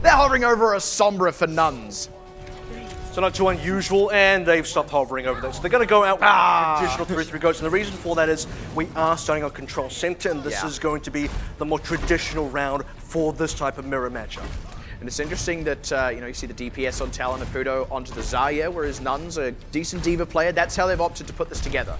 They're hovering over a Sombra for Nuns. So not too unusual, and they've stopped hovering over that. So they're going to go out with additional 3-3 goats, and the reason for that is we are starting on control center, and this is going to be the more traditional round for this type of mirror matchup. And it's interesting that, you see the DPS on Talon Esports onto the Zarya, whereas Nun's a decent D.Va player. That's how they've opted to put this together.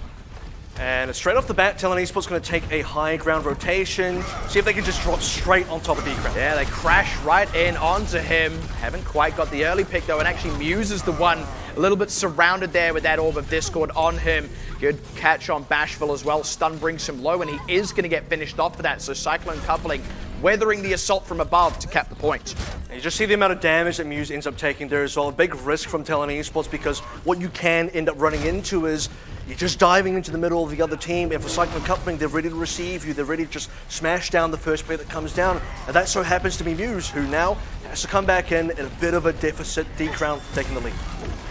And straight off the bat, Talon Esports going to take a high ground rotation, see if they can just drop straight on top of D-Crown. Yeah, they crash right in onto him. Haven't quite got the early pick though, and actually Muse is the one a little bit surrounded there with that Orb of Discord on him. Good catch on Bashful as well. Stun brings him low, and he is going to get finished off for that. So Cyclone coupling, weathering the assault from above to cap the point. And you just see the amount of damage that Muse ends up taking there as well. A big risk from Talon Esports, because what you can end up running into is you're just diving into the middle of the other team, and for Cyclone coupling, they're ready to receive you. They're ready to just smash down the first player that comes down. And that so happens to be Muse, who now has to come back in at a bit of a deficit. D-Crown taking the lead.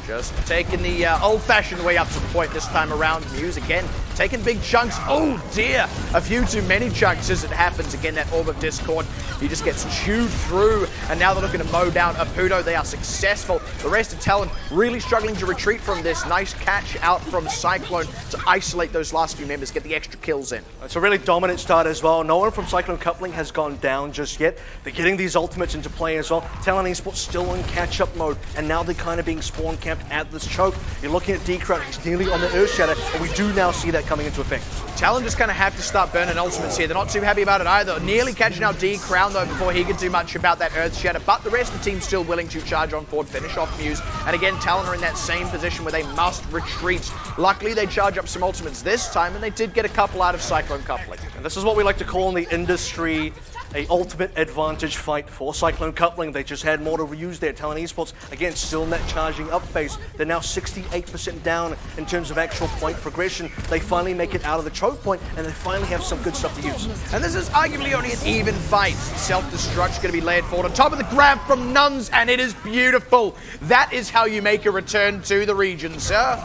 Just taking the old-fashioned way up to the point this time around. Muse again taking big chunks. Oh dear, a few too many chunks as it happens. Again, that Orb of Discord, he just gets chewed through, and now they're looking to mow down Apudo. They are successful. The rest of Talon really struggling to retreat from this. Nice catch out from Cyclone to isolate those last few members, get the extra kills in. It's a really dominant start as well. No one from Cyclone coupling has gone down just yet. They're getting these ultimates into play as well. Talon Esports still in catch-up mode, and now they're kind of being spawn camped at this choke. You're looking at D-Crown, he's nearly on the Earth Shatter, and we do now see that coming into effect. Talon just kind of have to start burning ultimates here. They're not too happy about it either. Nearly catching out D-Crown though before he could do much about that Earth Shatter, but the rest of the team's still willing to charge on forward, finish off Muse. And again, Talon are in that same position where they must retreat. Luckily, they charge up some ultimates this time, and they did get a couple out of Cyclone coupling. And this is what we like to call in the industry a ultimate advantage fight for Cyclone coupling. They just had more to reuse there. Talon Esports, again, still in that charging up phase. They're now 68% down in terms of actual point progression. They finally make it out of the choke point, and they finally have some good stuff to use. And this is arguably only an even fight. Self-destruct's going to be laid forward on top of the grab from Nuns, and it is beautiful. That is how you make a return to the region, sir.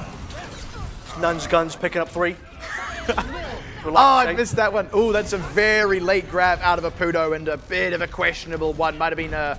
Nuns guns picking up 3. Oh, I missed that one. Oh, that's a very late grab out of Apudo, and a bit of a questionable one. Might have been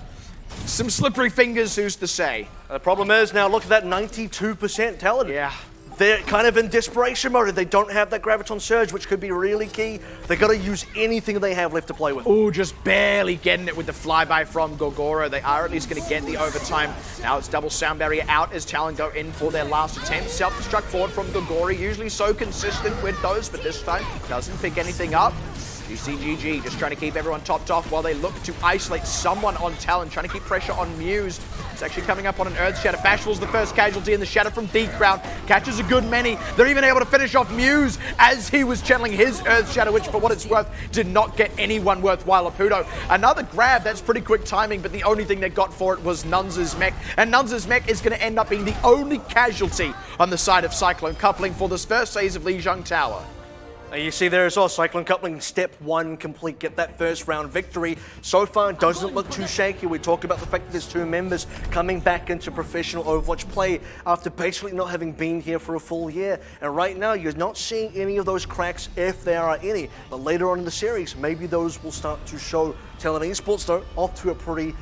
some slippery fingers, who's to say. The problem is now, look at that 92% Talon. Yeah. They're kind of in desperation mode. They don't have that Graviton Surge, which could be really key. They've got to use anything they have left to play with. Oh, just barely getting it with the flyby from Gorgora. They are at least going to get the overtime. Now it's double sound barrier out as Talon go in for their last attempt. Self-destruct forward from Gorgora, usually so consistent with those, but this time doesn't pick anything up. GCGG just trying to keep everyone topped off while they look to isolate someone on Talon, trying to keep pressure on Muse. It's actually coming up on an Earth Shatter. Bashful's the first casualty in the Shatter from D-Crown. Catches a good many. They're even able to finish off Muse as he was channeling his Earth Shatter, which for what it's worth, did not get anyone worthwhile. Apudo, another grab. That's pretty quick timing, but the only thing they got for it was Nuns' mech. And Nuns' mech is going to end up being the only casualty on the side of Cyclone coupling for this first phase of Lijiang Tower. And you see there as well, Cyclone coupling, step 1 complete, get that first round victory. So far, it doesn't look too shaky. We talk about the fact that there's 2 members coming back into professional Overwatch play after basically not having been here for a full year. And right now, you're not seeing any of those cracks, if there are any. But later on in the series, maybe those will start to show. Talon Esports, though, off to a pretty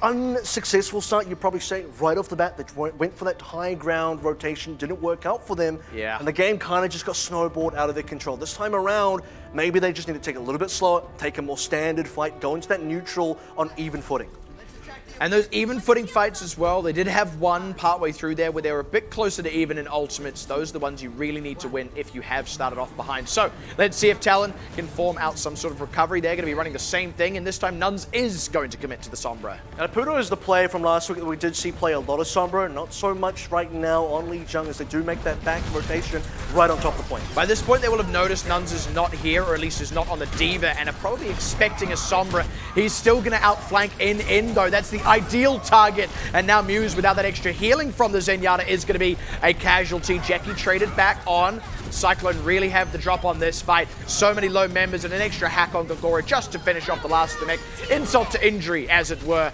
unsuccessful start, you'd probably say, right off the bat. They went for that high ground rotation, didn't work out for them, and the game kind of just got snowballed out of their control. This time around, maybe they just need to take it a little bit slower, take a more standard fight, go into that neutral on even footing. And those even footing fights as well, they did have one partway through there where they were a bit closer to even in ultimates. Those are the ones you really need to win if you have started off behind. So let's see if Talon can form out some sort of recovery. They're going to be running the same thing, and this time Nuns is going to commit to the Sombra. And Apudo is the player from last week that we did see play a lot of Sombra, not so much right now on Lijiang, as they do make that back rotation right on top of the point. By this point, they will have noticed Nuns is not here, or at least is not on the D.Va, and are probably expecting a Sombra. He's still going to outflank in though. That's the ideal target, and now Muse, without that extra healing from the Zenyatta, is going to be a casualty. Jackie traded back on. Cyclone really have the drop on this fight. So many low members and an extra hack on Gorgora just to finish off the last of the mech. Insult to injury, as it were.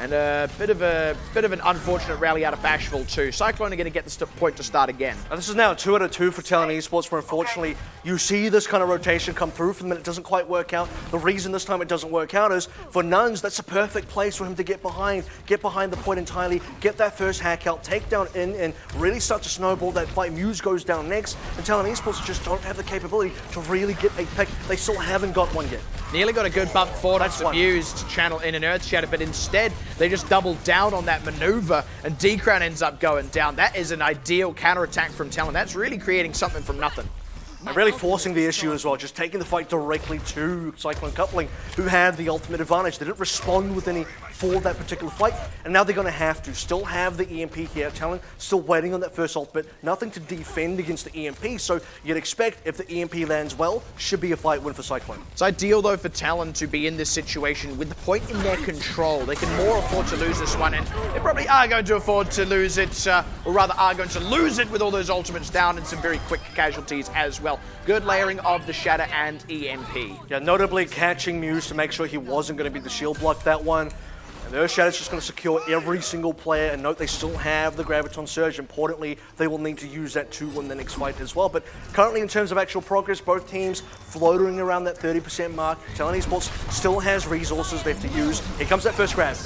And a bit of an unfortunate rally out of Bashful too. Cyclone are going to get the point to start again. And this is now 2 out of 2 for Talon Esports, where unfortunately you see this kind of rotation come through for them and it doesn't quite work out. The reason this time it doesn't work out is for Nuns, that's a perfect place for him to get behind the point entirely, get that first hack out, take down in, and really start to snowball that fight. Muse goes down next, and Talon Esports just don't have the capability to really get a pick. They still haven't got one yet. Nearly got a good bump forward on Muse to channel in an Earth Shatter, but instead they just doubled down on that maneuver, and D-Crown ends up going down. That is an ideal counterattack from Talon. That's really creating something from nothing. And really forcing the issue as well, just taking the fight directly to Cyclone Coupling, who had the ultimate advantage. They didn't respond with any for that particular fight, and now they're going to have to. Still have the EMP here, Talon still waiting on that first ultimate, nothing to defend against the EMP, so you'd expect if the EMP lands well, should be a fight win for Cyclone. It's ideal though for Talon to be in this situation with the point in their control. They can more afford to lose this one, and they probably are going to afford to lose it, or rather are going to lose it with all those ultimates down and some very quick casualties as well. Good layering of the Shatter and EMP. Yeah, notably catching Muse to make sure he wasn't going to be the shield block that one. And the Earth Shatter's just going to secure every single player, and note they still have the Graviton Surge. Importantly, they will need to use that to win the next fight as well. But currently in terms of actual progress, both teams floating around that 30% mark. Talon Esports still has resources left to use. Here comes that first grab.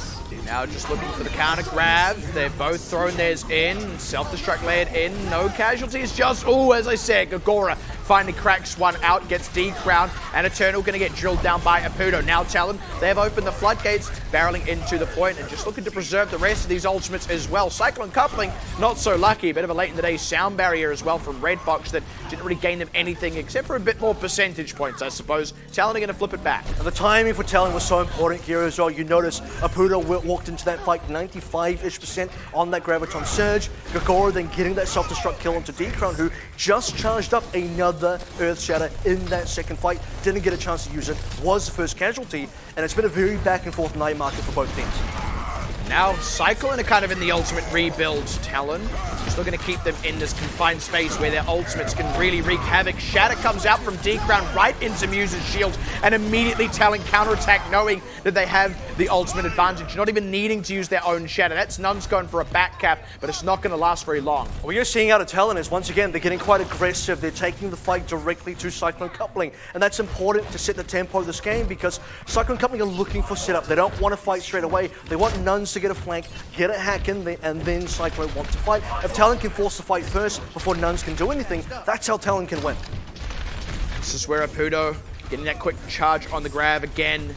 Now just looking for the counter grab. They've both thrown theirs in. Self-destruct layered in. No casualties. Just, as I said, Gogora finally cracks one out, gets D-Crown, and Eternal going to get drilled down by Apudo. Now Talon, they have opened the floodgates, barreling into the point, and just looking to preserve the rest of these ultimates as well. Cyclone Coupling, not so lucky. A bit of a late in the day sound barrier as well from Red Box that didn't really gain them anything except for a bit more percentage points, I suppose. Talon are going to flip it back. And the timing for Talon was so important here as well. You notice Apudo walked into that fight 95-ish% on that Graviton Surge. Gogora then getting that self-destruct kill onto D-Crown, who just charged up another Earth Shatter in that second fight. Didn't get a chance to use it. Was the first casualty, and it's been a very back and forth night market for both teams. Now Cyclone are kind of in the ultimate rebuild. Talon still going to keep them in this confined space where their ultimates can really wreak havoc. Shatter comes out from D-Crown right into Muse's shield, and immediately Talon counterattack, knowing that they have the ultimate advantage, not even needing to use their own Shatter. That's Nuns going for a back cap, but it's not going to last very long. What you're seeing out of Talon is, once again, they're getting quite aggressive. They're taking the fight directly to Cyclone Coupling, and that's important to set the tempo of this game, because Cyclone Coupling are looking for setup. They don't want to fight straight away. They want Nuns to get a flank, get a hack in, and then Cyclone want to fight. If Talon can force the fight first before Nuns can do anything, that's how Talon can win. This is where Apudo getting that quick charge on the grab again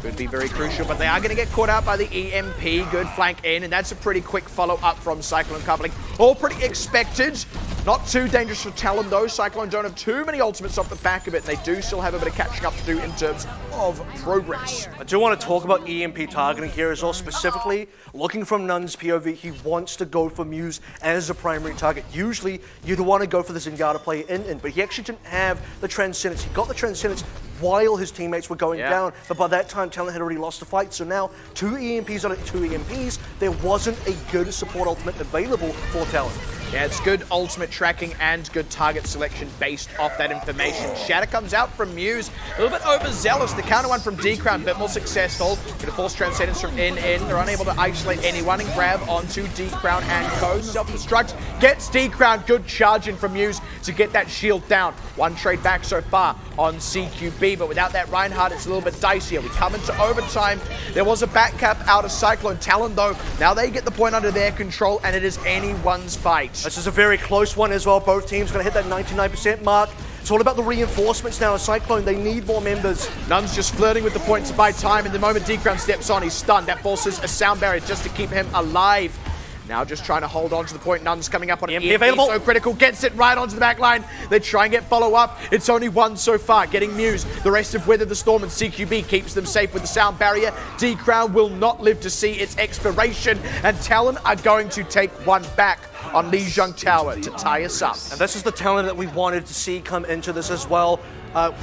could be very crucial, but they are going to get caught out by the EMP. Good flank in, and that's a pretty quick follow-up from Cyclone Coupling. All pretty expected. Not too dangerous for Talon, though. Cyclone don't have too many ultimates off the back of it, and they do still have a bit of catching up to do in terms of progress. I do want to talk about EMP targeting here as well, specifically looking from Nun's POV. He wants to go for Muse as a primary target. Usually, you'd want to go for the Zenyatta play in, but he actually didn't have the Transcendence. He got the Transcendence while his teammates were going down, but by that time, Talon had already lost the fight. So now, 2 EMPs on it, 2 EMPs. There wasn't a good support ultimate available for Talon. Yeah, it's good ultimate tracking and good target selection based off that information. Shatter comes out from Muse, a little bit overzealous. The counter one from D-Crown, a bit more successful. Gonna force Transcendence from in. They're unable to isolate anyone and grab onto D-Crown and Co. Self-destruct gets D-Crown. Good charge in from Muse to get that shield down. One trade back so far on CQB, but without that Reinhardt, it's a little bit dicier. We come into overtime. There was a back cap out of Cyclone. Talon, though, now they get the point under their control, and it is anyone's fight. This is a very close one as well. Both teams going to hit that 99% mark. It's all about the reinforcements now. Cyclone, they need more members. Nuns just flirting with the point to buy time, and the moment D-Crown steps on, he's stunned. That forces a sound barrier just to keep him alive. Now just trying to hold on to the point. Nuns coming up on EMP available. So critical, gets it right onto the back line. They try and get follow-up. It's only one so far, getting Muse. The rest of Weather the Storm and CQB keeps them safe with the sound barrier. D-Crown will not live to see its expiration, and Talon are going to take one back. on Lee Zhang Tower to tie us up. And this is the talent that we wanted to see come into this as well.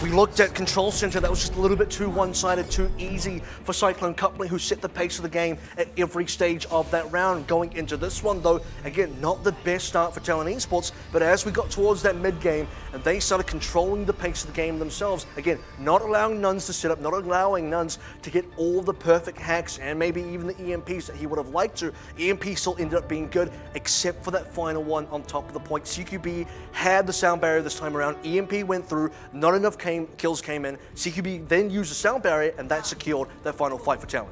We looked at Control Center, that was just a little bit too one-sided, too easy for Cyclone Coupling, who set the pace of the game at every stage of that round. Going into this one, though, again, not the best start for Talon Esports, but as we got towards that mid-game, and they started controlling the pace of the game themselves, again, not allowing Nuns to set up, not allowing Nuns to get all the perfect hacks, and maybe even the EMPs that he would have liked to. EMP still ended up being good, except for that final one on top of the point. CQB had the sound barrier this time around. EMP went through, not enough kills came in. CQB then used the sound barrier, and that secured that final fight for Talon.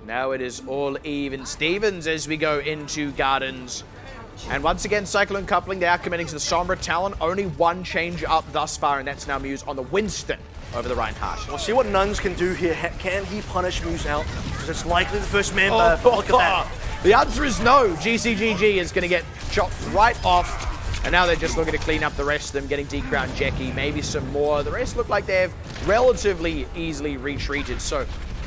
Now it is all even Stevens as we go into Gardens. And once again, Cyclone Coupling, they are committing to the Sombra. Talon, only one change up thus far, and that's now Muse on the Winston over the Reinhardt. We'll see what Nuns can do here. Can he punish Muse out? Because it's likely the first member. Look at that. The answer is no. GCGG is going to get chopped right off. And now they're just looking to clean up the rest of them, getting D-Crown, Jackie, maybe some more. The rest look like they've relatively easily retreated. So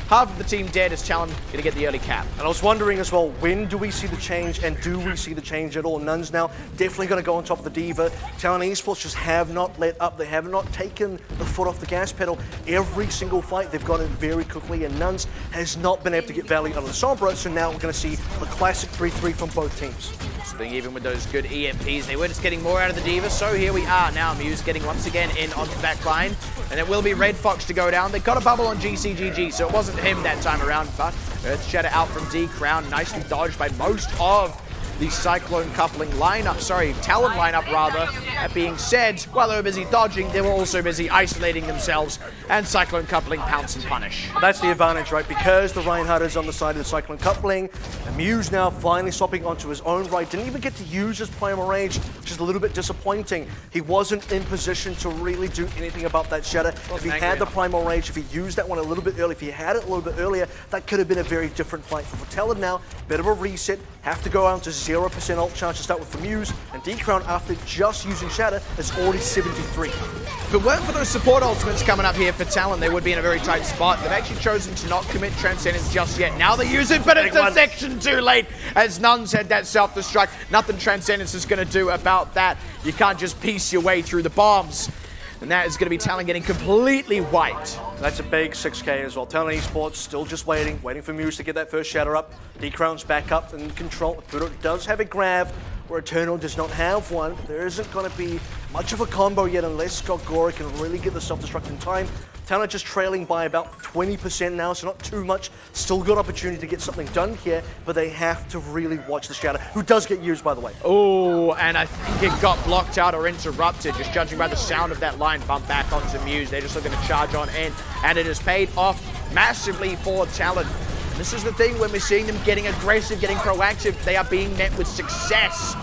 half of the team dead as Talon going to get the early cap. And I was wondering as well, when do we see the change, and do we see the change at all? Nuns now definitely going to go on top of the Diva. Talon Esports just have not let up. They have not taken the foot off the gas pedal. Every single fight, they've got it very quickly, and Nuns has not been able to get value out of the Sombra, so now we're going to see the classic 3-3 from both teams. Even with those good EMPs, they were just getting more out of the Diva, so here we are now. Muse getting once again in onto the back line, and it will be Red Fox to go down. They got a bubble on GCGG, so it wasn't him that time around, but Earth Shatter out from D-Crown, nicely dodged by most of the Cyclone Coupling lineup, Talon lineup rather. That being said, while they were busy dodging, they were also busy isolating themselves, and Cyclone Coupling pounce and punish. That's the advantage, right? Because the Reinhardt is on the side of the Cyclone Coupling, and Muse now finally swapping onto his own right. Didn't even get to use his primal range, which is a little bit disappointing. He wasn't in position to really do anything about that Shatter. If he had the primal range, if he used that one a little bit early, if he had it a little bit earlier, that could have been a very different fight. For Talon now, bit of a reset, have to go out to 0% ult chance to start with for Muse, and D-Crown, after just using Shatter, is already 73. If it weren't for those support ultimates coming up here for Talon, they would be in a very tight spot. They've actually chosen to not commit Transcendence just yet. Now they use it, but it's a section too late, as Nuns had that self-destruct. Nothing Transcendence is going to do about that. You can't just piece your way through the bombs. And that is going to be Talon getting completely wiped. That's a big 6K as well. Talon Esports still just waiting for Muse to get that first Shatter up. D-Crown's back up in control. Budo does have a grab, where Eternal does not have one. There isn't going to be much of a combo yet unless Gogora can really get the self-destruct in time. Talon just trailing by about 20% now, so not too much. Still good opportunity to get something done here, but they have to really watch the Shatter, who does get used, by the way. Oh, and I think it got blocked out or interrupted, just judging by the sound of that line bump back onto Muse. They're just looking to charge on in, and it has paid off massively for Talon. This is the thing, when we're seeing them getting aggressive, getting proactive, they are being met with success.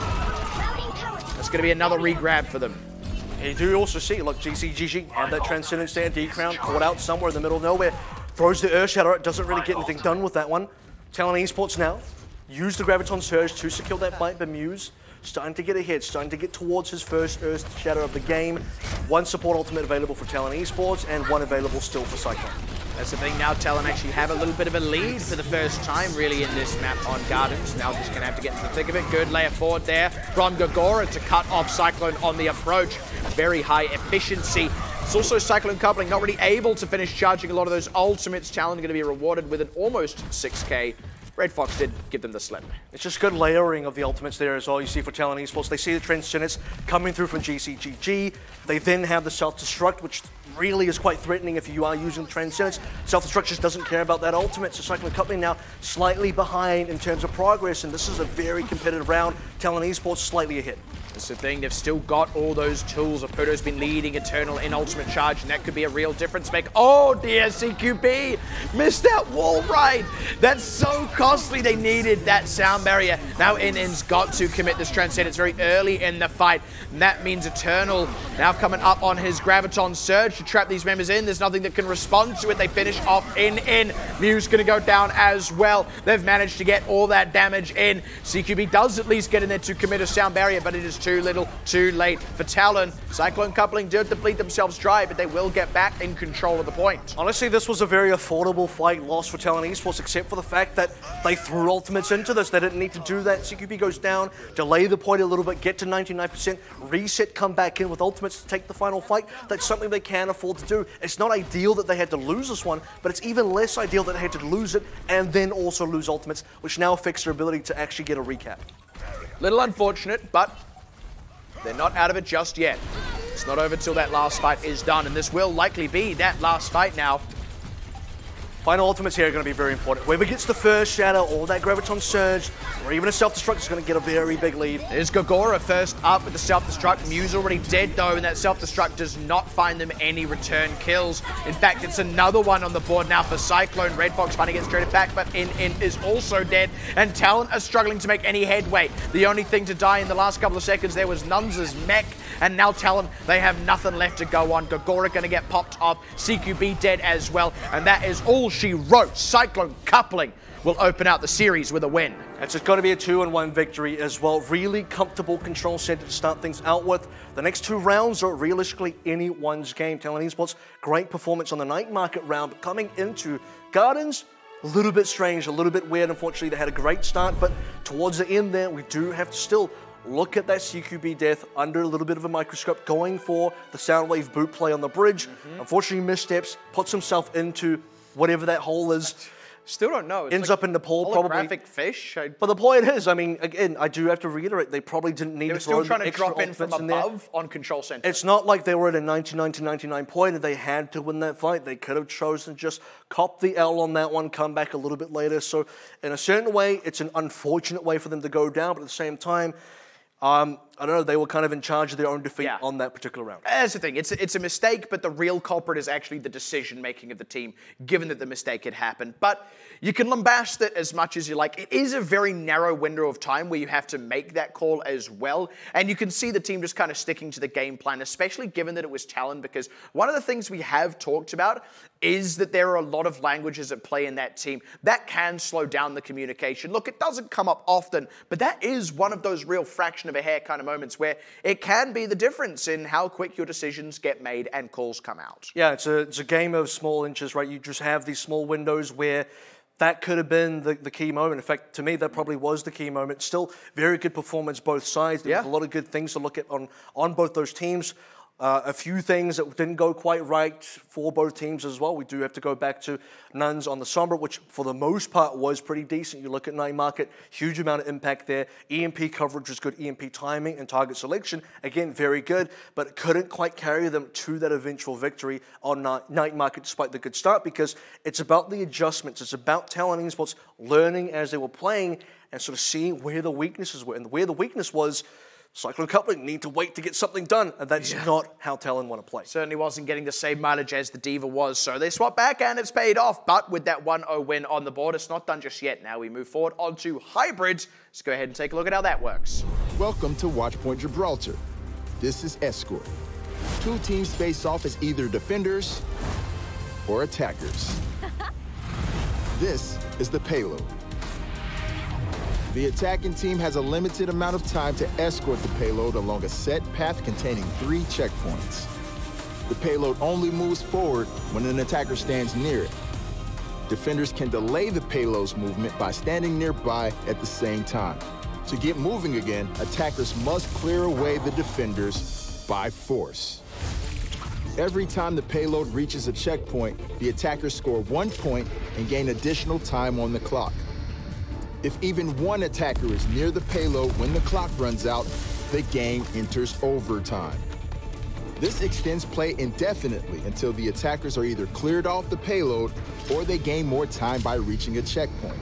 That's going to be another regrab for them. You do also see, look, GCGG had that Transcendence there, D-Crown caught out somewhere in the middle of nowhere, throws the Earth Shatter, it doesn't really get anything done with that one. Talon Esports now, use the Graviton Surge to secure that fight, but Muse starting to get ahead, starting to get towards his first Earth Shatter of the game. One support ultimate available for Talon Esports, and one available still for Cyclone. That's the thing, now Talon actually have a little bit of a lead for the first time really in this map on Gardens. Now just going to have to get into the thick of it. Good layer forward there from Gogora to cut off Cyclone on the approach. Very high efficiency. It's also Cyclone Coupling not really able to finish charging a lot of those ultimates. Talon going to be rewarded with an almost 6K. Red Fox did give them the slip. It's just good layering of the ultimates there as well. You see for Talon Esports, they see the Transcendence coming through from GCGG. They then have the self-destruct, which really is quite threatening if you are using the Transcendence. Self-destruct just doesn't care about that ultimate, so Cyclone Coupling now slightly behind in terms of progress, and this is a very competitive round. Talon Esports slightly ahead. That's the thing, they've still got all those tools. Aputo's been leading Eternal in ultimate charge, and that could be a real difference maker. Oh dear, CQB missed that wall ride. That's so costly. They needed that sound barrier. Now NN's got to commit this Transcendence very early in the fight, and that means Eternal now coming up on his Graviton Surge to trap these members in. There's nothing that can respond to it. They finish off NN. Muse going to go down as well. They've managed to get all that damage in. CQB does at least get in there to commit a sound barrier, but it is too little, too late for Talon. Cyclone coupling did deplete themselves dry, but they will get back in control of the point. Honestly, this was a very affordable fight loss for Talon Esports, except for the fact that they threw ultimates into this. They didn't need to do that. CQB goes down, delay the point a little bit, get to 99%, reset, come back in with ultimates to take the final fight. That's something they can afford to do. It's not ideal that they had to lose this one, but it's even less ideal that they had to lose it and then also lose ultimates, which now affects their ability to actually get a recap. Little unfortunate, but they're not out of it just yet. It's not over till that last fight is done, and this will likely be that last fight now. Final ultimates here are going to be very important. Whoever gets the first shadow or that graviton surge, or even a self-destruct, is going to get a very big lead. There's Gogora first up with the self-destruct. Mew's already dead though, and that self-destruct does not find them any return kills. In fact, it's another one on the board now for Cyclone. Red Fox trying to get straight back, but In is also dead, and Talon are struggling to make any headway. The only thing to die in the last couple of seconds there was Nunz's mech, and now Talon, they have nothing left to go on. Gogora going to get popped off, CQB dead as well, and that is all she wrote. Cyclone coupling will open out the series with a win. It's going to be a 2-1 victory as well. Really comfortable control center to start things out with. The next 2 rounds are realistically anyone's game. Talon Esports, great performance on the night market round, but coming into Gardens, a little bit strange, a little bit weird. Unfortunately, they had a great start, but towards the end there, we do have to still look at that CQB death under a little bit of a microscope, going for the Soundwave boot play on the bridge. Unfortunately, missteps, puts himself into whatever that hole is. Still don't know. It's ends like up in the pool, probably. Holographic fish. But the point is, I mean, again, I do have to reiterate, they probably didn't need to throw still trying to extra drop in from ultimates above on control center. It's not like they were at a 99 point and they had to win that fight. They could have chosen to just cop the L on that one, come back a little bit later. So in a certain way, it's an unfortunate way for them to go down, but at the same time, I don't know, they were kind of in charge of their own defeat on that particular round. That's the thing, it's a mistake, but the real culprit is actually the decision-making of the team, given that the mistake had happened. But you can lambast it as much as you like. It is a very narrow window of time where you have to make that call as well. And you can see the team just kind of sticking to the game plan, especially given that it was Talon, because one of the things we have talked about is that there are a lot of languages at play in that team that can slow down the communication. Look, it doesn't come up often, but that is one of those real fraction of a hair kind of moments where it can be the difference in how quick your decisions get made and calls come out. Yeah, it's a game of small inches, right? You just have these small windows where that could have been the key moment. In fact, to me, that probably was the key moment. Still, very good performance both sides. There's a lot of good things to look at on both those teams. A few things that didn't go quite right for both teams as well. We do have to go back to Nuns on the Sombra, which for the most part was pretty decent. You look at night market, huge amount of impact there. EMP coverage was good. EMP timing and target selection, again, very good, but couldn't quite carry them to that eventual victory on night market despite the good start, because it's about the adjustments. It's about Talon Esports learning as they were playing and sort of seeing where the weaknesses were. And where the weakness was, Cyclone coupling, need to wait to get something done, and that's not how Talon want to play. Certainly wasn't getting the same mileage as the Diva was, so they swap back and it's paid off. But with that 1-0 win on the board, it's not done just yet. Now we move forward onto hybrids. Let's go ahead and take a look at how that works. Welcome to Watchpoint Gibraltar. This is Escort. 2 teams face off as either defenders or attackers. This is the payload. The attacking team has a limited amount of time to escort the payload along a set path containing 3 checkpoints. The payload only moves forward when an attacker stands near it. Defenders can delay the payload's movement by standing nearby at the same time. To get moving again, attackers must clear away the defenders by force. Every time the payload reaches a checkpoint, the attackers score 1 point and gain additional time on the clock. If even one attacker is near the payload when the clock runs out, the game enters overtime. This extends play indefinitely until the attackers are either cleared off the payload or they gain more time by reaching a checkpoint.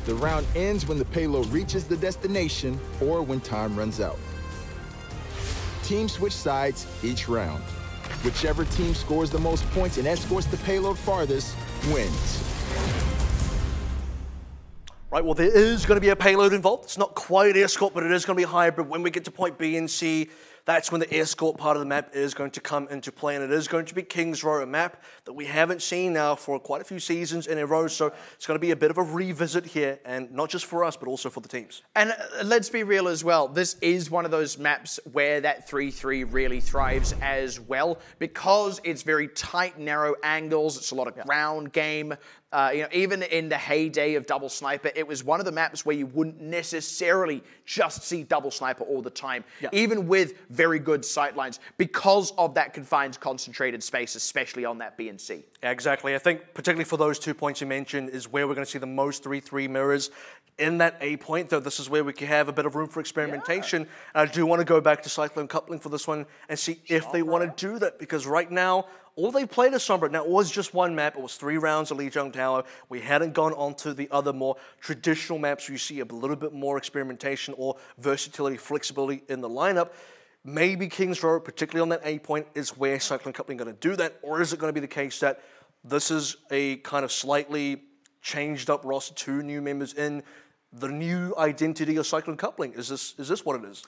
The round ends when the payload reaches the destination or when time runs out. Teams switch sides each round. Whichever team scores the most points and escorts the payload farthest wins. Right, well, there is going to be a payload involved. It's not quite escort, but it is going to be hybrid. When we get to point B and C, that's when the escort part of the map is going to come into play, and it is going to be Kings Row, a map that we haven't seen now for quite a few seasons in a row, so it's going to be a bit of a revisit here, and not just for us, but also for the teams. And let's be real as well, this is one of those maps where that 3-3 really thrives as well, because it's very tight, narrow angles, it's a lot of ground game. You know, even in the heyday of Double Sniper, it was one of the maps where you wouldn't necessarily just see Double Sniper all the time, even with very good sightlines, because of that confined, concentrated space, especially on that B and C. Yeah, exactly. I think particularly for those 2 points you mentioned is where we're going to see the most 3-3 mirrors. In that A point, though, this is where we can have a bit of room for experimentation. And I do want to go back to Cyclone coupling for this one and see if they want to do that, because right now, all they've played is Sombra. Now, it was just one map. It was 3 rounds of Lijiang Tower. We hadn't gone on to the other more traditional maps where you see a little bit more experimentation or versatility, flexibility in the lineup. Maybe Kings Row, particularly on that A point, is where Cyclone coupling going to do that, or is it going to be the case that this is a kind of slightly changed up roster, 2 new members in the new identity of Cyclone coupling? Is this what it is?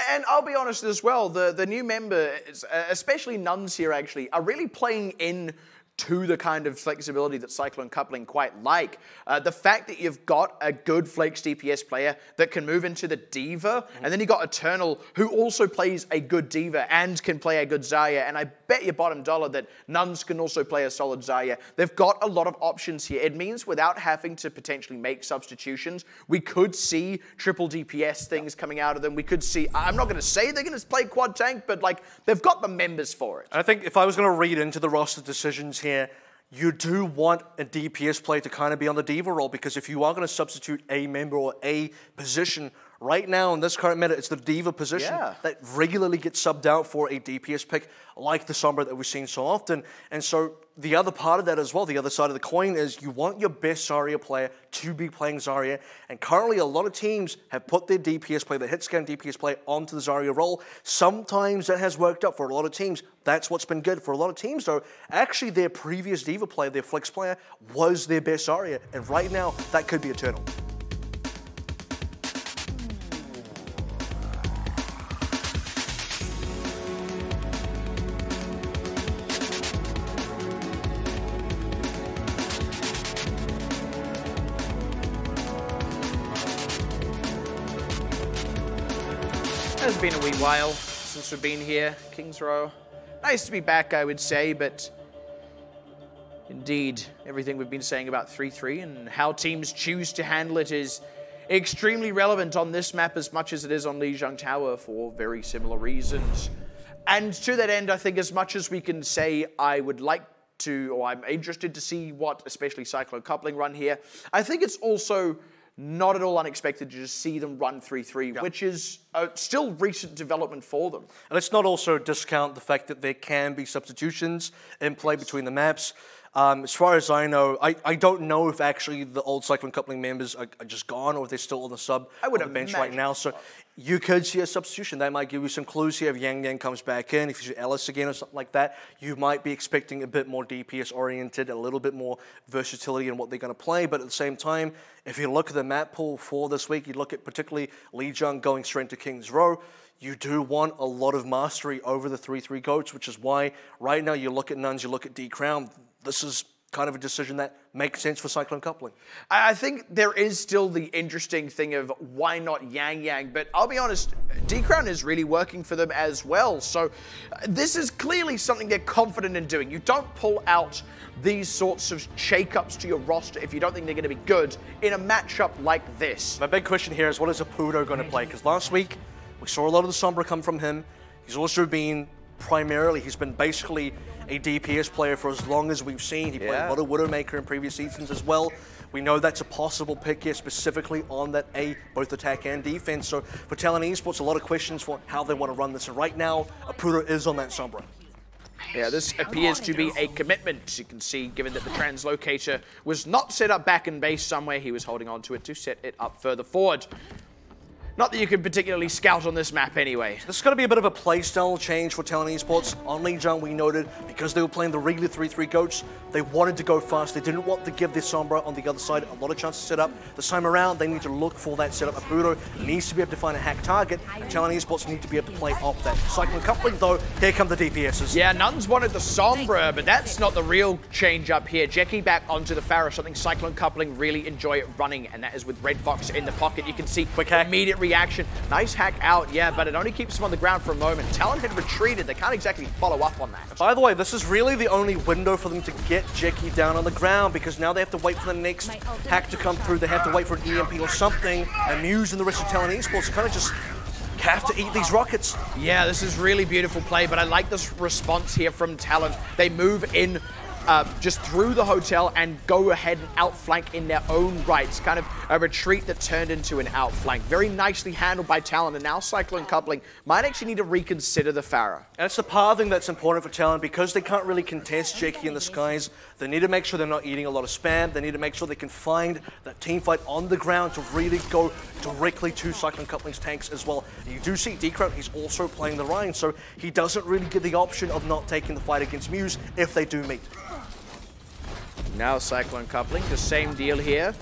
And I'll be honest as well, the new members, especially Nuns here actually, are really playing in to the kind of flexibility that Cyclone coupling quite like. The fact that you've got a good Flex DPS player that can move into the Diva, and then you've got Eternal, who also plays a good Diva and can play a good Zarya, and I bet you bottom dollar that Nuns can also play a solid Zarya. They've got a lot of options here. It means without having to potentially make substitutions, we could see triple DPS things coming out of them. We could see, I'm not going to say they're going to play quad tank, but like they've got the members for it. I think if I was going to read into the roster decisions here, you do want a DPS player to kind of be on the Diva role, because if you are going to substitute a member or a position, right now in this current meta, it's the Diva position that regularly gets subbed out for a DPS pick, like the Sombra that we've seen so often. And so the other part of that as well, the other side of the coin, is you want your best Zarya player to be playing Zarya. And currently a lot of teams have put their DPS player, their hit scan DPS player, onto the Zarya role. Sometimes that has worked out for a lot of teams. That's what's been good. For a lot of teams though, actually their previous Diva player, their flex player, was their best Zarya. And right now, that could be Eternal. It's been a wee while since we've been here, Kings Row. Nice to be back, I would say, but indeed, everything we've been saying about 3-3 and how teams choose to handle it is extremely relevant on this map as much as it is on Lijiang Tower for very similar reasons. And to that end, I think as much as we can say I would like to, or I'm interested to see what especially Cyclone coupling run here, I think it's also not at all unexpected to just see them run 3-3, which is still recent development for them. And let's not also discount the fact that there can be substitutions in play between the maps. As far as I know, I don't know if actually the old Cyclone coupling members are just gone or if they're still on the sub on the bench right now. So you could see a substitution. That might give you some clues here. If Yang Yang comes back in, if you see Ellis again or something like that, you might be expecting a bit more DPS oriented, a little bit more versatility in what they're going to play. But at the same time, if you look at the map pool for this week, you look at particularly Lijiang going straight into Kings Row, you do want a lot of mastery over the 3-3 goats, which is why right now you look at Nuns, you look at D-Crown. This is kind of a decision that makes sense for Cyclone coupling. I think there is still the interesting thing of why not Yang Yang, but I'll be honest, D-Crown is really working for them as well. So this is clearly something they're confident in doing. You don't pull out these sorts of shake-ups to your roster if you don't think they're going to be good in a matchup like this. My big question here is, what is Apudo going to play? Because last week, we saw a lot of the Sombra come from him. He's also been he's been basically a DPS player for as long as we've seen. He played a lot of Widowmaker in previous seasons as well. We know that's a possible pick here, specifically on that both attack and defense. So for Talon Esports, a lot of questions for how they want to run this. And right now, Apudo is on that Sombra. Yeah, this appears to be a commitment. You can see, given that the translocator was not set up back in base somewhere, he was holding on to it to set it up further forward. Not that you could particularly scout on this map anyway. This is going to be a bit of a playstyle change for Talon Esports. On lane jump, we noted, because they were playing the regular 3-3 goats, they wanted to go fast. They didn't want to give their Sombra on the other side a lot of chances to set up. This time around, they need to look for that setup. Apudo needs to be able to find a hack target, and Talon Esports need to be able to play off that. Cyclone coupling, though, here come the DPSs. Yeah, Nuns wanted the Sombra, but that's not the real change up here. Jackie back onto the Pharah, something Cyclone coupling really enjoy running, and that is with Red Fox in the pocket. You can see quick hack. Immediate reaction. Nice hack out, yeah, but it only keeps him on the ground for a moment. Talon had retreated. They can't exactly follow up on that. By the way, this is really the only window for them to get Jackie down on the ground, because now they have to wait for the next hack to come through. They have to wait for an EMP or something, and Muse and the rest of Talon Esports kind of just have to eat these rockets. Yeah, this is really beautiful play, but I like this response here from Talon. They move in just through the hotel and go ahead and outflank in their own right. It's kind of a retreat that turned into an outflank. Very nicely handled by Talon, and now Cyclone coupling might actually need to reconsider the Pharah. And it's the pathing that's important for Talon, because they can't really contest Jackie in the skies. They need to make sure they're not eating a lot of spam. They need to make sure they can find that team fight on the ground to really go directly to Cyclone coupling's tanks as well. You do see D-Crown, he's also playing the Rhine, so he doesn't really get the option of not taking the fight against Muse if they do meet. Now Cyclone coupling, the same deal here.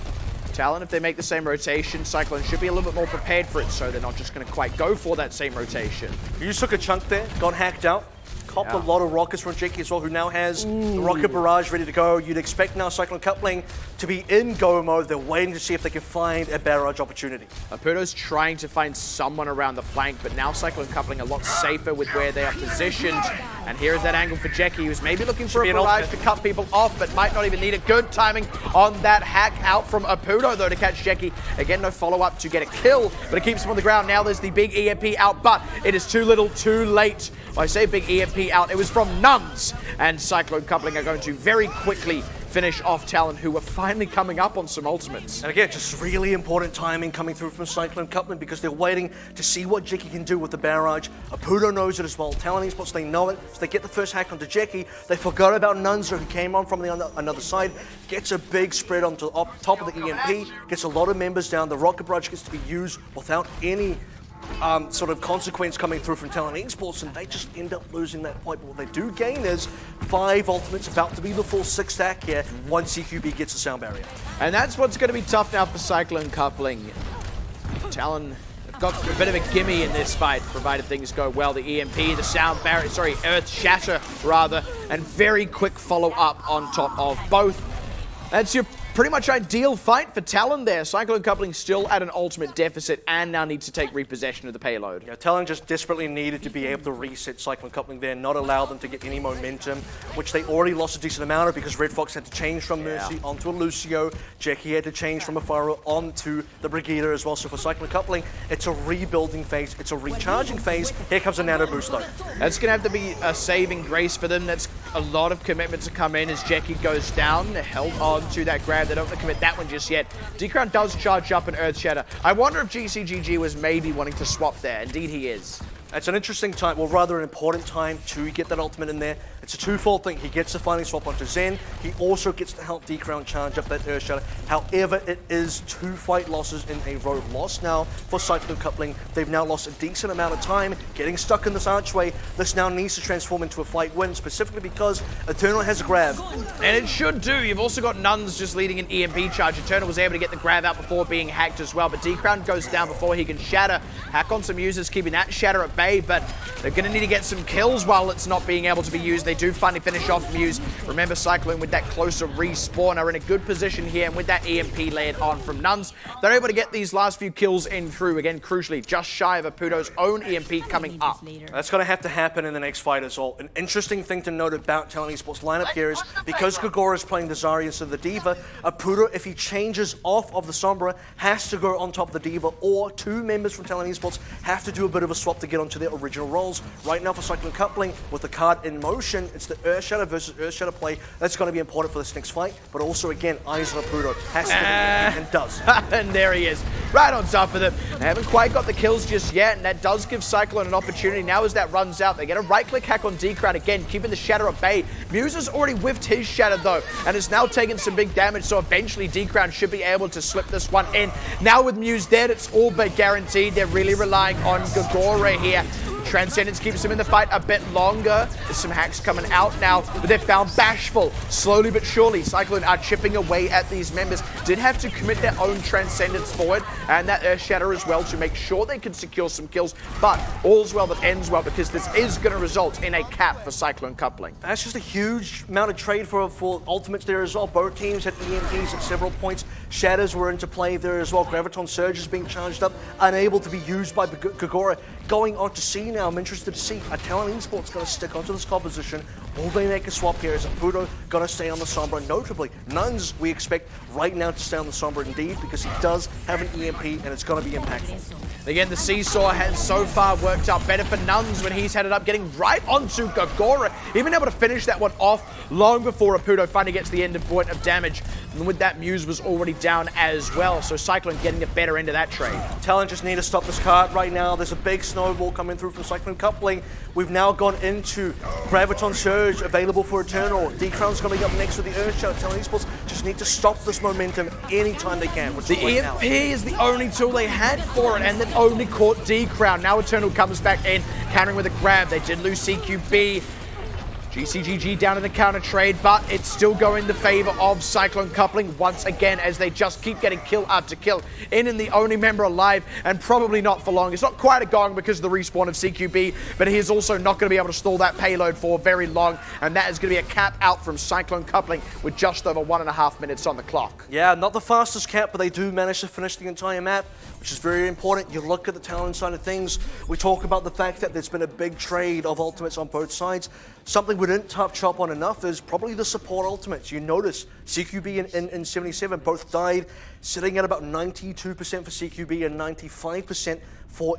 Talon, if they make the same rotation, Cyclone should be a little bit more prepared for it, so they're not just going to quite go for that same rotation. You just took a chunk there, got hacked out. Copped a lot of rockets from Jackie as well, who now has the rocket barrage ready to go. You'd expect now Cyclone coupling to be in go mode. They're waiting to see if they can find a barrage opportunity. Apudo's trying to find someone around the flank, but now Cyclone coupling a lot safer with where they are positioned. And here is that angle for Jackie, who's maybe looking for a barrage to cut people off, but might not even need it. Good timing on that hack out from Apudo, though, to catch Jackie. Again, no follow-up to get a kill, but it keeps him on the ground. Now there's the big EMP out, but it is too little, too late. Well, I say big EMP out, it was from Nuns, and Cyclone coupling are going to very quickly finish off Talon, who were finally coming up on some ultimates. And again, just really important timing coming through from Cyclone coupling, because they're waiting to see what Jackie can do with the barrage. Apudo knows it as well. Talon Esports, they know it, so they get the first hack onto Jackie. They forgot about Nunza, who came on from the another side, gets a big spread onto top of the EMP, gets a lot of members down. The rocket barrage gets to be used without any sort of consequence coming through from Talon Esports, and they just end up losing that point. But what they do gain is 5 ultimates, about to be the full 6 stack here once CQB gets the sound barrier. And that's what's going to be tough now for Cyclone coupling. Talon have got a bit of a gimme in this fight, provided things go well. The EMP, the sound barrier, sorry, Earth Shatter rather, and very quick follow-up on top of both. That's your pretty much ideal fight for Talon there. Cyclone coupling still at an ultimate deficit and now needs to take repossession of the payload. Yeah, Talon just desperately needed to be able to reset Cyclone coupling there, not allow them to get any momentum, which they already lost a decent amount of, because Red Fox had to change from Mercy onto a Lucio. Jackie had to change from a Pharaoh onto the Brigida as well. So for Cyclone coupling, it's a rebuilding phase, it's a recharging phase. Here comes a nano boost though. That's going to have to be a saving grace for them. That's a lot of commitment to come in as Jackie goes down. They're held on to that grab. They don't want to commit that one just yet. D-Crown does charge up an Earth Shatter. I wonder if GCGG was maybe wanting to swap there. Indeed he is. It's an interesting time, well rather an important time to get that ultimate in there. It's a twofold thing. He gets to finally swap onto Zen. He also gets to help D-Crown charge up that Earth Shatter. However, it is 2 fight losses in a row lost now for Cyclone coupling. They've now lost a decent amount of time getting stuck in this archway. This now needs to transform into a fight win, specifically because Eternal has a grab. And it should do. You've also got Nuns just leading an EMP charge. Eternal was able to get the grab out before being hacked as well, but D-Crown goes down before he can shatter. Hack on some users, keeping that shatter at bay, but they're going to need to get some kills while it's not being able to be used. They do finally finish off Muse. Remember, Cyclone with that closer respawn are in a good position here, and with that EMP layered on from Nuns, they're able to get these last few kills in through. Again, crucially, just shy of Apudo's own EMP coming up. That's going to have to happen in the next fight as well. An interesting thing to note about Talon Esports lineup here is, because Gogora is playing the Zarya instead of the Diva, Apudo, if he changes off of the Sombra, has to go on top of the Diva, or 2 members from Talon Esports have to do a bit of a swap to get onto their original roles. Right now for Cyclone coupling, with the card in motion, it's the Earth Shatter versus Earth Shatter play. That's going to be important for this next fight, but also again, eyes on Apudo. Has to get it, and does. And there he is. right on top of them. They haven't quite got the kills just yet, and that does give Cyclone an opportunity. Now as that runs out, they get a right-click hack on D-Crown again, keeping the Shatter at bay. Muse has already whiffed his Shatter, though, and is now taking some big damage, so eventually D-Crown should be able to slip this one in. Now with Muse dead, it's all but guaranteed. They're really relying on Gogora here. Transcendence keeps him in the fight a bit longer. There's some hacks coming out now, but they've found Bashful. Slowly but surely, Cyclone are chipping away at these members. Did have to commit their own Transcendence forward, and that Earth Shatter as well to make sure they can secure some kills, but all's well that ends well, because this is going to result in a cap for Cyclone Coupling. That's just a huge amount of trade for ultimates there as well. Both teams had EMPs at several points. Shatters were into play there as well. Graviton Surge is being charged up, unable to be used by Gogora. Going on to C now, I'm interested to see are Talon Esports going to stick onto this composition. Will they make a swap here? Is Pudo going to stay on the Sombra? Notably, Nuns we expect right now to stay on the Sombra indeed, because he does have an EMP and it's going to be impactful. Again, the Seesaw has so far worked out better for Nuns when he's headed up, getting right onto Gogora, even able to finish that one off long before Apudo finally gets the end of point of damage. And with that, Muse was already down as well, so Cyclone getting the better end of that trade. Talon just need to stop this card right now. There's a big snowball coming through from Cyclone Coupling. We've now gone into Graviton Surge available for Eternal. D-Crown's going to be up next with the Earthshout. Talon Esports just need to stop this momentum anytime they can. The EMP is the only tool they had for it, and then only caught D-Crown. Now Eternal comes back in, countering with a grab. They did lose CQB. GCGG down in the counter trade, but it's still going in the favor of Cyclone Coupling once again, as they just keep getting kill after kill. In the only member alive, and probably not for long. It's not quite a gong because of the respawn of CQB, but he is also not going to be able to stall that payload for very long, and that is going to be a cap out from Cyclone Coupling with just over 1.5 minutes on the clock. Yeah, not the fastest cap, but they do manage to finish the entire map, which is very important. You look at the Talon side of things, we talk about the fact that there's been a big trade of ultimates on both sides. Something we didn't touch up on enough is probably the support ultimates. You notice CQB and 77 both died, sitting at about 92% for CQB and 95% for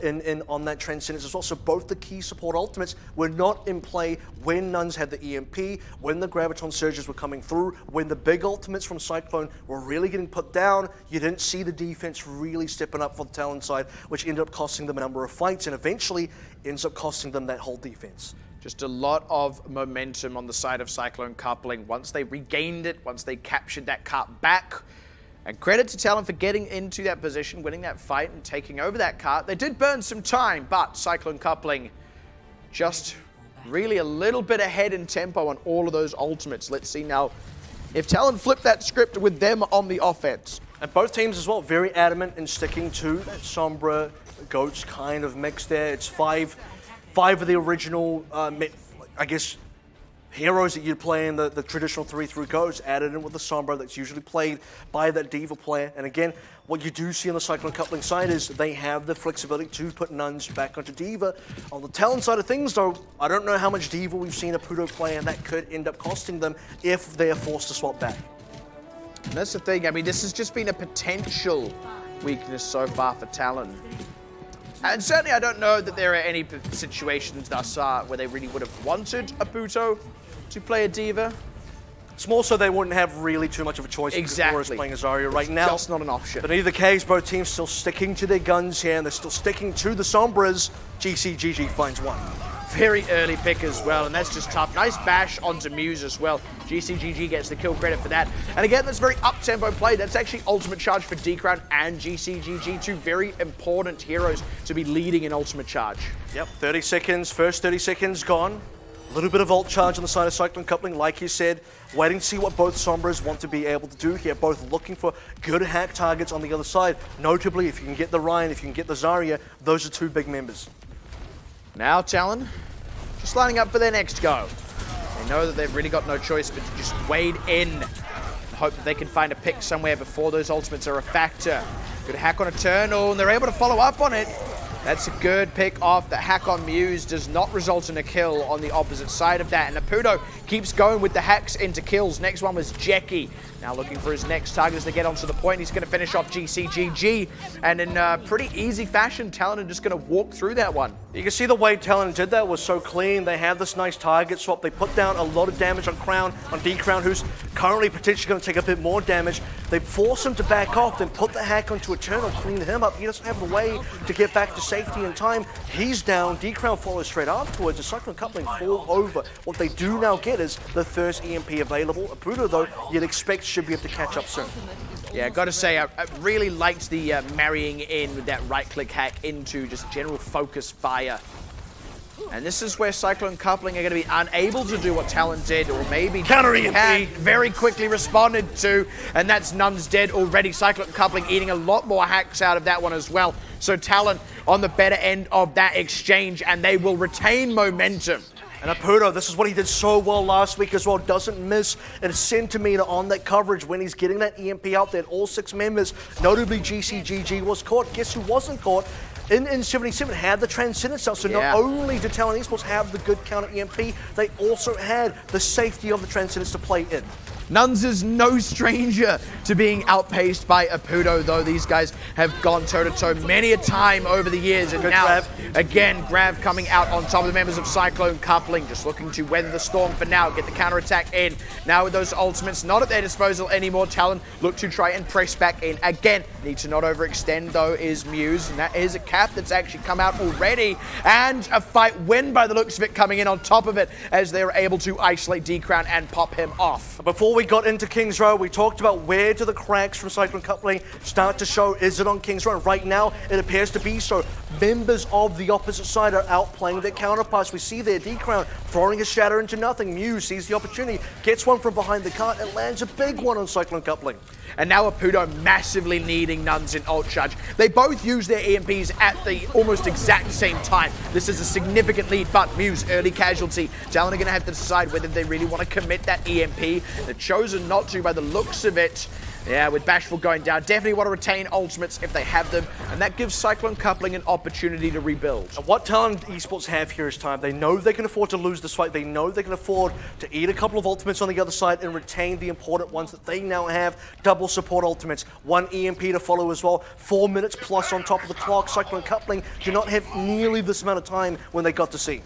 on that Transcendence as well. So both the key support ultimates were not in play when Nuns had the EMP, when the Graviton Surges were coming through, when the big ultimates from Cyclone were really getting put down. You didn't see the defense really stepping up for the Talon side, which ended up costing them a number of fights and eventually ends up costing them that whole defense. Just a lot of momentum on the side of Cyclone Coupling once they regained it, once they captured that cart back. And credit to Talon for getting into that position, winning that fight and taking over that cart. They did burn some time, but Cyclone Coupling just really a little bit ahead in tempo on all of those ultimates. Let's see now if Talon flip that script with them on the offense. And both teams as well, very adamant in sticking to that Sombra Goats kind of mix there. It's five of the original, I guess, heroes that you'd play in the traditional 3-through Goats, added in with the Sombra that's usually played by that Diva player. And again, what you do see on the Cyclone Coupling side is they have the flexibility to put Nuns back onto Diva. On the Talon side of things, though, I don't know how much Diva we've seen a Pudo play, and that could end up costing them if they are forced to swap back. And that's the thing. I mean, this has just been a potential weakness so far for Talon. And certainly I don't know that there are any situations thus far where they really would have wanted a Puto to play a Diva. It's more so they wouldn't have really too much of a choice. Exactly. As playing a Zarya right now. Just not an option. But in either case, both teams still sticking to their guns here, and they're still sticking to the Sombras. GCGG finds one. Very early pick as well, and that's just tough. Nice bash onto Muse as well. GCGG gets the kill credit for that. And again, that's very up-tempo play. That's actually ultimate charge for D-Crown and GCGG, two very important heroes to be leading in ultimate charge. Yep, 30 seconds, first 30 seconds gone. A little bit of ult charge on the side of Cyclone Coupling, like you said. Waiting to see what both Sombras want to be able to do here. Both looking for good hack targets on the other side. Notably, if you can get the Ryan, if you can get the Zarya, those are two big members. Now Talon, just lining up for their next go. They know that they've really got no choice but to just wade in and hope that they can find a pick somewhere before those ultimates are a factor. Good hack on Eternal, and they're able to follow up on it. That's a good pick off. The hack on Muse does not result in a kill on the opposite side of that. And Apudo keeps going with the hacks into kills. Next one was Jackie. Now looking for his next target as they get onto the point. He's going to finish off GCGG. And in pretty easy fashion, Talon are just going to walk through that one. You can see the way Talon did that was so clean. They have this nice target swap. They put down a lot of damage on D-Crown, who's currently potentially going to take a bit more damage. They force him to back off, then put the hack onto Eternal, clean him up. He doesn't have a way to get back to safety in time. He's down. D-Crown follows straight afterwards. The Cyclone coupling fall over. What they do now get is the first EMP available. Apudo, though, you'd expect should be able to catch up soon. Yeah, got to say, I really liked the marrying in with that right-click hack into just general focus fire. And this is where Cyclone coupling are going to be unable to do what Talon did, or maybe counter EMP very quickly responded to, and that's Nuns dead already. Cyclone coupling eating a lot more hacks out of that one as well. So Talon on the better end of that exchange, and they will retain momentum. And Apudo, this is what he did so well last week as well. Doesn't miss a centimeter on that coverage when he's getting that EMP out there. All 6 members, notably GCGG, was caught. Guess who wasn't caught? In 77 had the Transcendence out, so not only did Talon Esports have the good counter EMP, they also had the safety of the Transcendence to play in. Nuns is no stranger to being outpaced by Apudo, though these guys have gone toe-to-toe many a time over the years. And now, again, Grav coming out on top of the members of Cyclone coupling, just looking to weather the storm for now, get the counterattack in. Now with those ultimates not at their disposal anymore, Talon look to try and press back in. Again, need to not overextend, though, is Muse, and that is a cap that's actually come out already, and a fight win by the looks of it coming in on top of it, as they were able to isolate D-Crown and pop him off. Before we got into Kings Row, we talked about where do the cracks from Cyclone coupling start to show. Is it on Kings Row? Right now, it appears to be so. Members of the opposite side are outplaying their counterparts. We see there D-Crown throwing a shatter into nothing. Muse sees the opportunity, gets one from behind the cart, and lands a big one on Cyclone coupling. And now Apudo massively needing Nuns in ult charge. They both use their EMPs at the almost exact same time. This is a significant lead, but Muse, early casualty. Talon are going to have to decide whether they really want to commit that EMP. They've chosen not to by the looks of it. Yeah, with Bashful going down, definitely want to retain ultimates if they have them, and that gives Cyclone coupling an opportunity to rebuild. And what Talon Esports have here is time. They know they can afford to lose this fight. They know they can afford to eat a couple of ultimates on the other side and retain the important ones that they now have. Double support ultimates, 1 EMP to follow as well, 4 minutes plus on top of the clock. Cyclone coupling do not have nearly this amount of time when they got to see.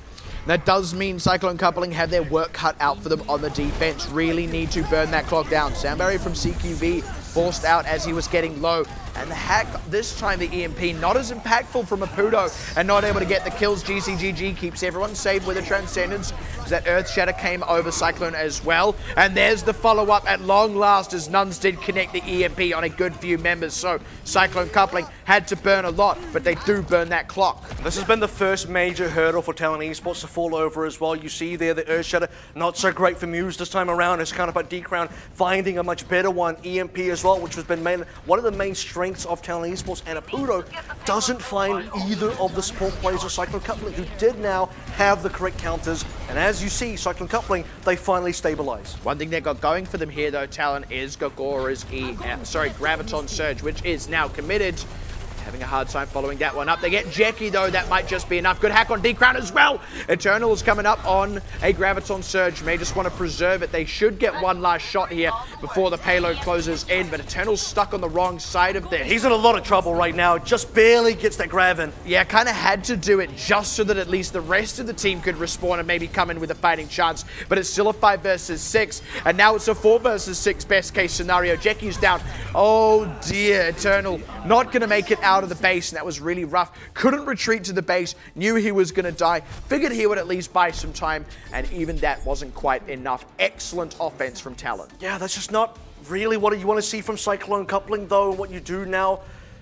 That does mean Cyclone coupling have their work cut out for them on the defense. Really need to burn that clock down. Sound barrier from CQV forced out as he was getting low. And the hack, this time the EMP, not as impactful from Apudo and not able to get the kills. GCGG keeps everyone safe with a Transcendence. That Earth Shatter came over Cyclone as well. And there's the follow-up at long last as Nuns did connect the EMP on a good few members. So Cyclone coupling had to burn a lot, but they do burn that clock. This has been the first major hurdle for Talon Esports to fall over as well. You see there the Earth Shatter, not so great for Muse this time around. His counterpart D-Crown finding a much better one, EMP as well, which has been one of the main strengths of Talon Esports. And Apudo doesn't find either of the support players of Cyclone coupling, who did now have the correct counters. And as you see, Cyclone coupling, they finally stabilize. One thing they got going for them here, though, Talon, is Gogora's Graviton Surge, which is now committed. Having a hard time following that one up. They get Jackie, though. That might just be enough. Good hack on D-Crown as well. Eternal is coming up on a Graviton Surge. May just want to preserve it. They should get one last shot here before the payload closes in, but Eternal's stuck on the wrong side of this. He's in a lot of trouble right now. Just barely gets that grab in. Yeah, kind of had to do it just so that at least the rest of the team could respawn and maybe come in with a fighting chance. But it's still a 5 versus 6, and now it's a 4 versus 6 best case scenario. Jackie's down. Oh dear, Eternal not going to make it out of the base, and that was really rough. Couldn't retreat to the base, knew he was going to die, figured he would at least buy some time, and even that wasn't quite enough. Excellent offense from Talon. Yeah, that's just not really what you want to see from Cyclone coupling, though. What you do now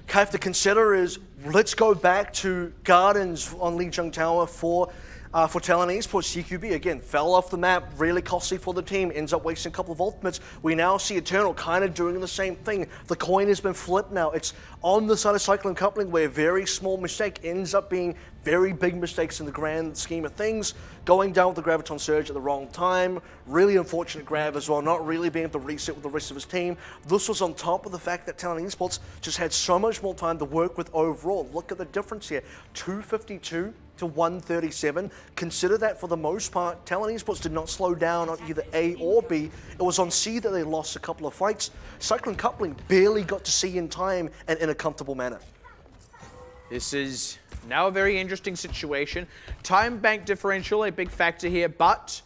have to consider is, let's go back to Gardens on Lijiang Tower for Talon Esports. CQB, again, fell off the map, really costly for the team, ends up wasting a couple of ultimates. We now see Eternal kind of doing the same thing. The coin has been flipped now. It's on the side of Cyclone coupling, where a very small mistake ends up being very big mistakes in the grand scheme of things. Going down with the Graviton Surge at the wrong time. Really unfortunate grab as well, not really being able to reset with the rest of his team. This was on top of the fact that Talon Esports just had so much more time to work with overall. Look at the difference here, 252 to 137. Consider that for the most part, Talon Esports did not slow down on either A or B. It was on C that they lost a couple of fights. Cyclone coupling barely got to C in time and in a comfortable manner. This is now a very interesting situation. Time bank differential, a big factor here, but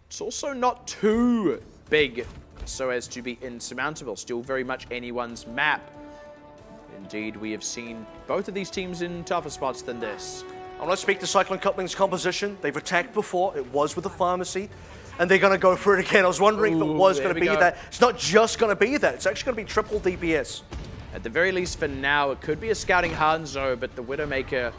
it's also not too big so as to be insurmountable. Still very much anyone's map. Indeed, we have seen both of these teams in tougher spots than this. I want to speak to Cyclone Coupling's composition. They've attacked before. It was with the pharmacy. And they're going to go for it again. I was wondering if it was going to be that. It's not just going to be that. It's actually going to be triple DPS. At the very least for now, it could be a scouting Hanzo, but the Widowmaker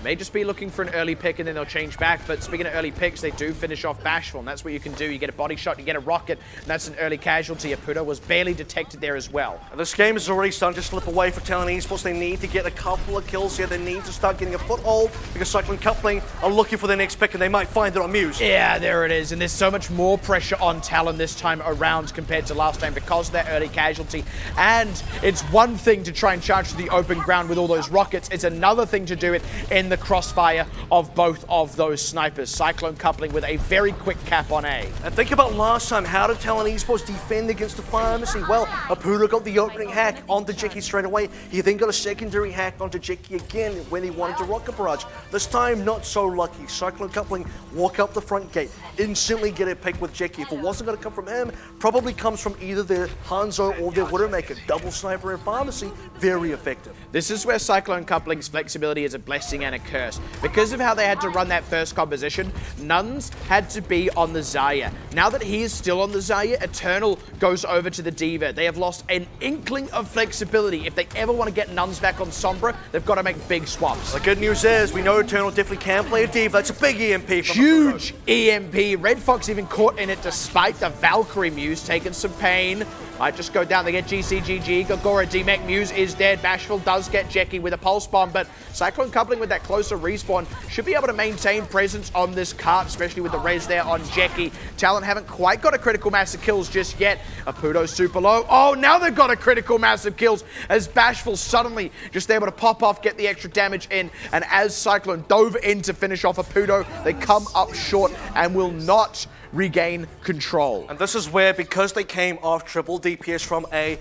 may just be looking for an early pick and then they'll change back. But speaking of early picks, they do finish off Bashful, and that's what you can do. You get a body shot, you get a rocket, and that's an early casualty. Apudo was barely detected there as well. And this game is already starting to slip away for Talon Esports. They need to get a couple of kills here. They need to start getting a foothold because Cyclone Coupling are looking for their next pick and they might find it on Muse. Yeah, there it is. And there's so much more pressure on Talon this time around compared to last time because of that early casualty. And it's one thing to try and charge to the open ground with all those rockets. It's another thing to do it in the crossfire of both of those snipers. Cyclone Coupling with a very quick cap on A. And think about last time, how did Talon Esports defend against the pharmacy? Well, Apudo got the opening hack onto Jeki straight away. He then got a secondary hack onto Jeki again when he wanted to rocket barrage. This time, not so lucky. Cyclone Coupling walk up the front gate, instantly get a pick with Jeki. If it wasn't going to come from him, probably comes from either their Hanzo or their Widowmaker. Double sniper and pharmacy, very effective. This is where Cyclone Coupling's flexibility is a blessing and a curse. Because of how they had to run that first composition, Nuns had to be on the Zarya. Now that he is still on the Zarya, Eternal goes over to the Diva. They have lost an inkling of flexibility. If they ever want to get Nuns back on Sombra, they've got to make big swaps. The good news is, we know Eternal definitely can play a Diva. It's a big EMP from Huge EMP. Red Fox even caught in it despite the Valkyrie Muse taking some pain. Might just go down. They get GCGG. Gogora DMEC Muse is dead. Bashful does get Jeki with a pulse bomb, but Cyclone Coupling with that closer respawn should be able to maintain presence on this cart, especially with the res there on Jeki. Talon haven't quite got a critical mass of kills just yet. Apudo's super low. Oh, now they've got a critical mass of kills as Bashful suddenly just able to pop off, get the extra damage in, and as Cyclone dove in to finish off Apudo, they come up short and will not regain control. And this is where, because they came off triple DPS from A,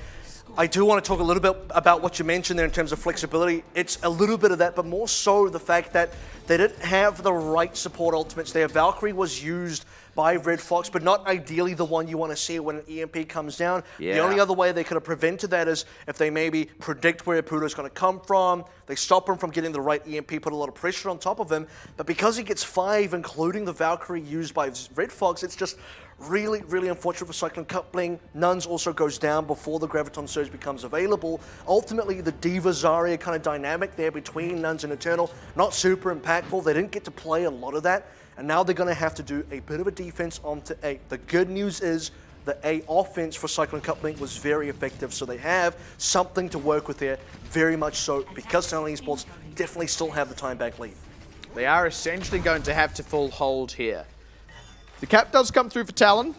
I do want to talk a little bit about what you mentioned there in terms of flexibility. It's a little bit of that, but more so the fact that they didn't have the right support ultimates there. Valkyrie was used by Red Fox, but not ideally the one you want to see when an EMP comes down. Yeah. The only other way they could have prevented that is if they maybe predict where Apudo is going to come from, they stop him from getting the right EMP, put a lot of pressure on top of him, but because he gets 5, including the Valkyrie used by Red Fox, it's just really, really unfortunate for Cyclone Coupling. Nuns also goes down before the Graviton Surge becomes available. Ultimately, the Diva Zarya kind of dynamic there between Nuns and Eternal, not super impactful. They didn't get to play a lot of that. And now they're going to have to do a bit of a defense onto A. The good news is the A offense for Cyclone Coupling was very effective, so they have something to work with there, very much so, because Talon Esports definitely still have the time back lead. They are essentially going to have to full hold here. The cap does come through for Talon.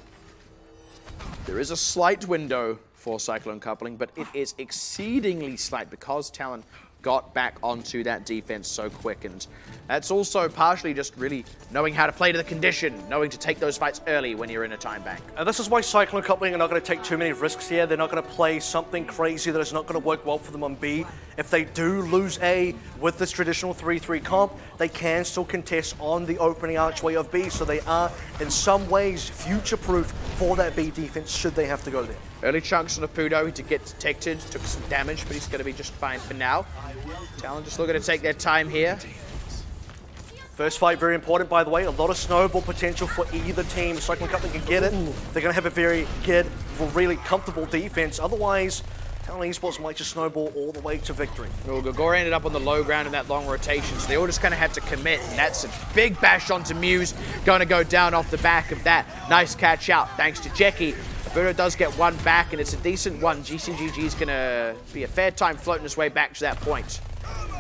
There is a slight window for Cyclone Coupling, but it is exceedingly slight because Talon got back onto that defense so quick, and that's also partially just really knowing how to play to the condition, knowing to take those fights early when you're in a time bank. And this is why Cyclone Coupling are not going to take too many risks here. They're not going to play something crazy that is not going to work well for them on B. If they do lose A with this traditional 3-3 comp, they can still contest on the opening archway of B, so they are in some ways future-proof for that B defense should they have to go there. Early chunks on Apudo to get detected, took some damage, but he's going to be just fine for now. Talon just looking to take their time here. First fight, very important, by the way. A lot of snowball potential for either team. Cyclone Coupling can get it. They're going to have a very good, really comfortable defense. Otherwise, Talon Esports might just snowball all the way to victory. Well, Gogora ended up on the low ground in that long rotation, so they all just kind of had to commit. And that's a big bash onto Muse, going to go down off the back of that. Nice catch out, thanks to Jeki. Apudo does get one back, and it's a decent one. GCGG is going to be a fair time floating his way back to that point.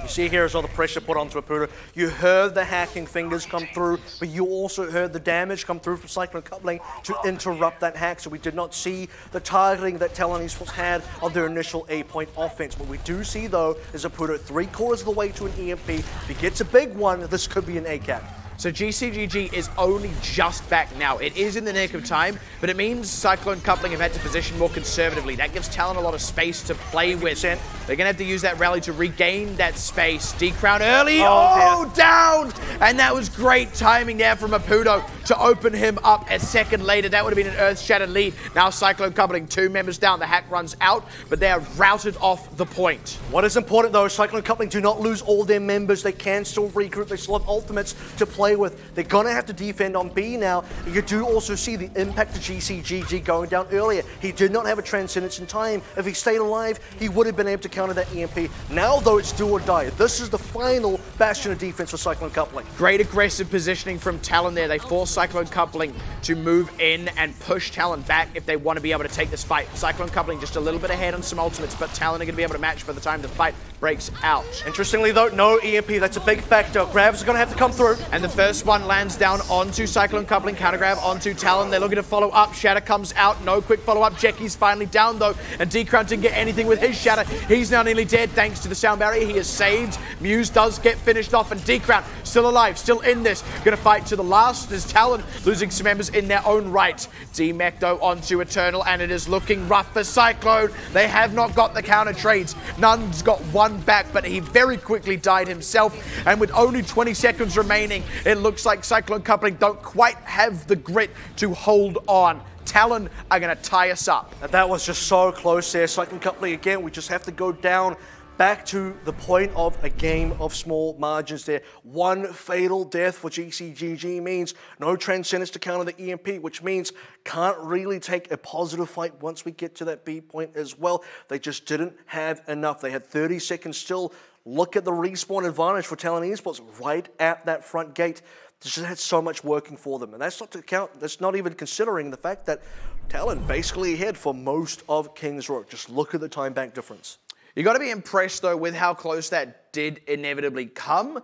You see here is all the pressure put onto Apudo. You heard the hacking fingers come through, but you also heard the damage come through from Cyclone Coupling to interrupt that hack. So we did not see the targeting that Talon Esports had on their initial A-point offense. What we do see, though, is Apudo 3/4 of the way to an EMP. If he gets a big one, this could be an A-cap. So GCGG is only just back now. It is in the nick of time, but it means Cyclone Coupling have had to position more conservatively. That gives Talon a lot of space to play with. They're going to have to use that rally to regain that space. D-Crown early. Oh, down! And that was great timing there from Maputo to open him up a second later. That would have been an earth-shattered lead. Now Cyclone Coupling, 2 members down. The hack runs out, but they are routed off the point. What is important, though, is Cyclone Coupling do not lose all their members. They can still regroup. They still have ultimates to play with. They're going to have to defend on B now. You do also see the impact of GCGG going down earlier. He did not have a transcendence in time. If he stayed alive, he would have been able to counter that EMP. Now, though, it's do or die. This is the final bastion of defense for Cyclone Coupling. Great aggressive positioning from Talon there. They force Cyclone Coupling to move in and push Talon back if they want to be able to take this fight. Cyclone Coupling just a little bit ahead on some ultimates, but Talon are going to be able to match by the time the fight breaks out. Interestingly, though, no EMP. That's a big factor. Grabs are going to have to come through. And the first one lands down onto Cyclone Coupling, counter grab onto Talon. They're looking to follow up. Shatter comes out. No quick follow-up. Jacky's finally down, though, and D-Crown didn't get anything with his Shatter. He's now nearly dead thanks to the sound barrier. He is saved. Muse does get finished off, and D-Crown still alive, still in this. Going to fight to the last as Talon losing some members in their own right. D-Mech, though, onto Eternal, and it is looking rough for Cyclone. They have not got the counter trades. Nunn's got one back, but he very quickly died himself, and with only 20 seconds remaining, it looks like Cyclone Coupling don't quite have the grit to hold on. Talon are going to tie us up. And that was just so close there. Cyclone Coupling, again, we just have to go down back to the point of a game of small margins there. One fatal death for GCGG means no transcendence to counter the EMP, which means can't really take a positive fight once we get to that B point as well. They just didn't have enough. They had 30 seconds still. Look at the respawn advantage for Talon Esports right at that front gate. They just had so much working for them. And that's not to count, that's not even considering the fact that Talon basically ahead for most of King's Row. Just look at the time bank difference. You got to be impressed, though, with how close that did inevitably come,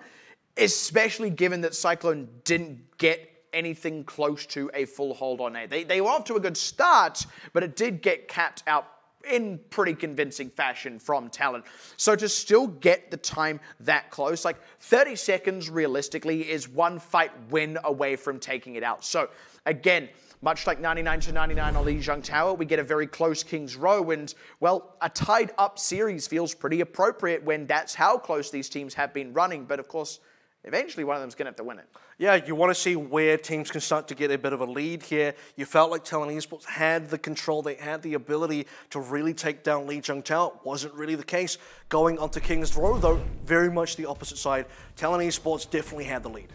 especially given that Cyclone didn't get anything close to a full hold on A. They were off to a good start, but it did get capped out in pretty convincing fashion from Talon. So to still get the time that close, like 30 seconds realistically is one fight win away from taking it out. So again, much like 99-99 on Lijiang Tower, we get a very close King's Row, and, well, a tied-up series feels pretty appropriate when that's how close these teams have been running. But, of course, eventually one of them's going to have to win it. Yeah, you want to see where teams can start to get a bit of a lead here. You felt like Talon Esports had the control, they had the ability to really take down Lijiang Tower. Wasn't really the case. Going onto King's Row, though, very much the opposite side. Talon Esports definitely had the lead.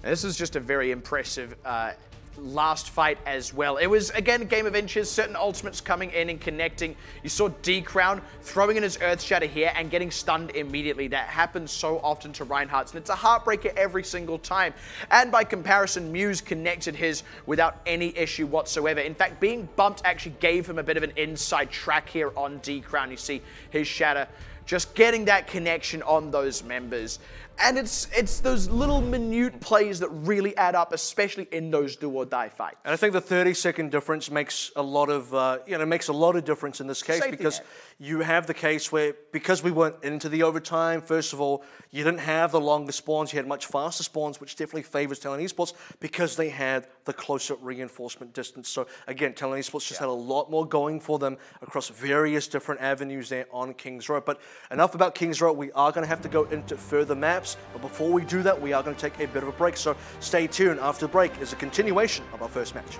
This is just a very impressive last fight as well. It was, again, a game of inches, certain ultimates coming in and connecting. You saw D-Crown throwing in his Earth Shatter here and getting stunned immediately. That happens so often to Reinhardt's, and it's a heartbreaker every single time. And by comparison, Muse connected his without any issue whatsoever. In fact, being bumped actually gave him a bit of an inside track here on D-Crown. You see his Shatter just getting that connection on those members. And it's those little minute plays that really add up, especially in those do-or-die fights. And I think the 30-second difference makes a lot of, makes a lot of difference in this case. Safety because net. You have the case where, because we went into the overtime, first of all, you didn't have the longer spawns, you had much faster spawns, which definitely favors Talon Esports because they had the closer reinforcement distance. So again, Talon Esports just had a lot more going for them across various different avenues there on King's Row. But enough about King's Row, we are going to have to go into further maps. But before we do that, we are going to take a bit of a break. So stay tuned. After the break is a continuation of our first match.